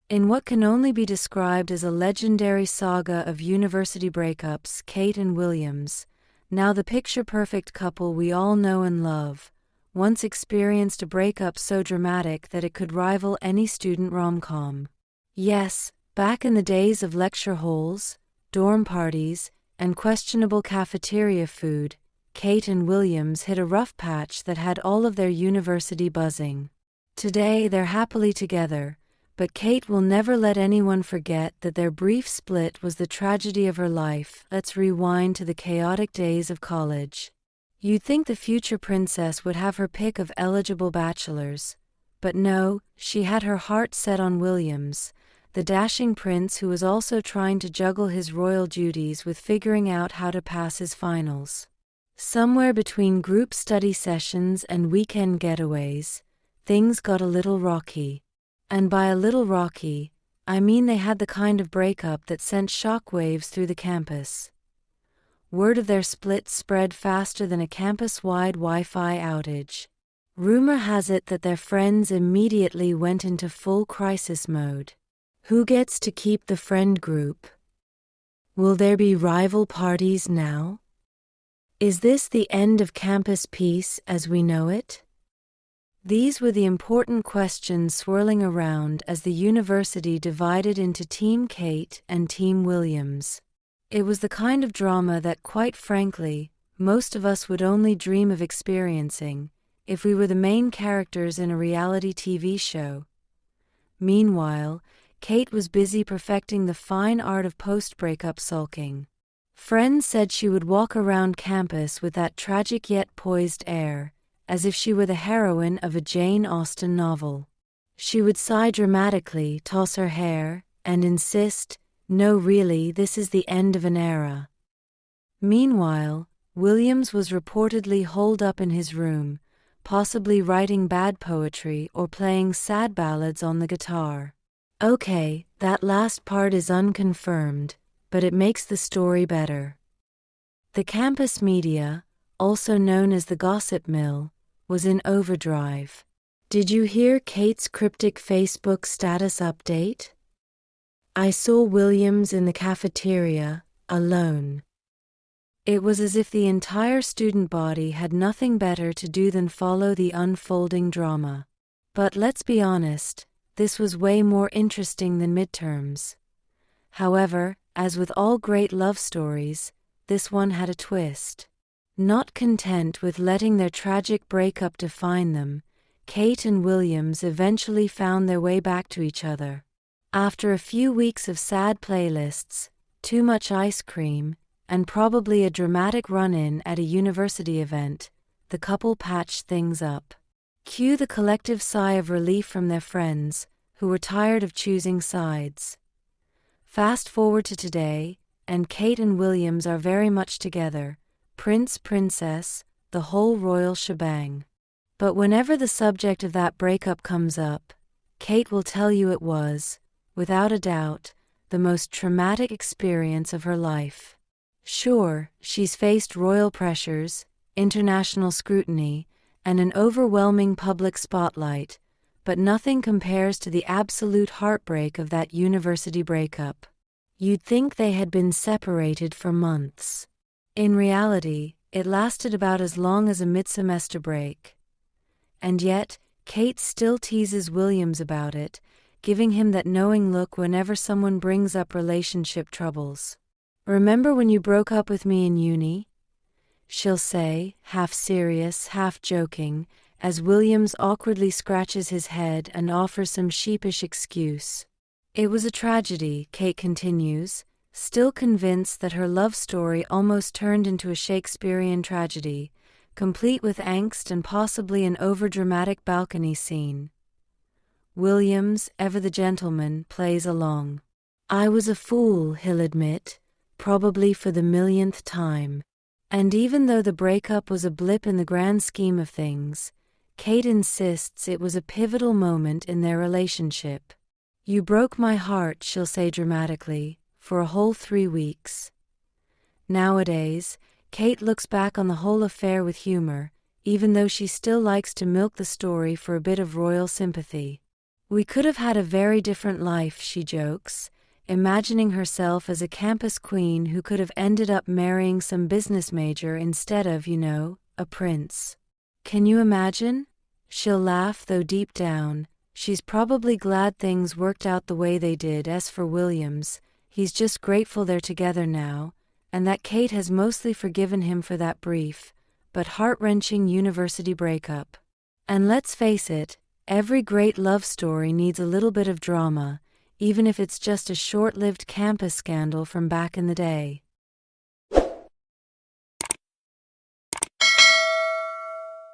In what can only be described as a legendary saga of university breakups, Kate and Williams, now the picture-perfect couple we all know and love, once experienced a breakup so dramatic that it could rival any student rom-com. Yes, back in the days of lecture halls, dorm parties, and questionable cafeteria food, Kate and Williams hit a rough patch that had all of their university buzzing. Today they're happily together, but Kate will never let anyone forget that their brief split was the tragedy of her life. Let's rewind to the chaotic days of college. You'd think the future princess would have her pick of eligible bachelors, but no, she had her heart set on Williams, the dashing prince who was also trying to juggle his royal duties with figuring out how to pass his finals. Somewhere between group study sessions and weekend getaways, things got a little rocky. And by a little rocky, I mean they had the kind of breakup that sent shockwaves through the campus. Word of their split spread faster than a campus-wide Wi-Fi outage. Rumor has it that their friends immediately went into full crisis mode. Who gets to keep the friend group? Will there be rival parties now? Is this the end of campus peace as we know it? These were the important questions swirling around as the university divided into Team Kate and Team Williams. It was the kind of drama that, quite frankly, most of us would only dream of experiencing if we were the main characters in a reality TV show. Meanwhile, Kate was busy perfecting the fine art of post-breakup sulking. Friends said she would walk around campus with that tragic yet poised air, as if she were the heroine of a Jane Austen novel. She would sigh dramatically, toss her hair, and insist, "No, really, this is the end of an era." Meanwhile, Williams was reportedly holed up in his room, possibly writing bad poetry or playing sad ballads on the guitar. Okay, that last part is unconfirmed, but it makes the story better. The campus media, also known as the gossip mill, was in overdrive. Did you hear Kate's cryptic Facebook status update? I saw Williams in the cafeteria, alone. It was as if the entire student body had nothing better to do than follow the unfolding drama. But let's be honest, this was way more interesting than midterms. However, as with all great love stories, this one had a twist. Not content with letting their tragic breakup define them, Kate and Williams eventually found their way back to each other. After a few weeks of sad playlists, too much ice cream, and probably a dramatic run-in at a university event, the couple patched things up. Cue the collective sigh of relief from their friends, who were tired of choosing sides. Fast forward to today, and Kate and Williams are very much together. Prince, princess, the whole royal shebang. But whenever the subject of that breakup comes up, Kate will tell you it was, without a doubt, the most traumatic experience of her life. Sure, she's faced royal pressures, international scrutiny, and an overwhelming public spotlight, but nothing compares to the absolute heartbreak of that university breakup. You'd think they had been separated for months. In reality, it lasted about as long as a mid-semester break. And yet, Kate still teases Williams about it, giving him that knowing look whenever someone brings up relationship troubles. "Remember when you broke up with me in uni?" she'll say, half serious, half joking, as Williams awkwardly scratches his head and offers some sheepish excuse. "It was a tragedy," Kate continues, still convinced that her love story almost turned into a Shakespearean tragedy, complete with angst and possibly an overdramatic balcony scene. Williams, ever the gentleman, plays along. "I was a fool," he'll admit, probably for the millionth time. And even though the breakup was a blip in the grand scheme of things, Kate insists it was a pivotal moment in their relationship. "You broke my heart," she'll say dramatically, "for a whole 3 weeks." Nowadays, Kate looks back on the whole affair with humor, even though she still likes to milk the story for a bit of royal sympathy. "We could have had a very different life," she jokes, imagining herself as a campus queen who could have ended up marrying some business major instead of, a prince. Can you imagine? She'll laugh, though deep down, she's probably glad things worked out the way they did. As for Williams, he's just grateful they're together now, and that Kate has mostly forgiven him for that brief, but heart-wrenching university breakup. And let's face it, every great love story needs a little bit of drama, even if it's just a short-lived campus scandal from back in the day.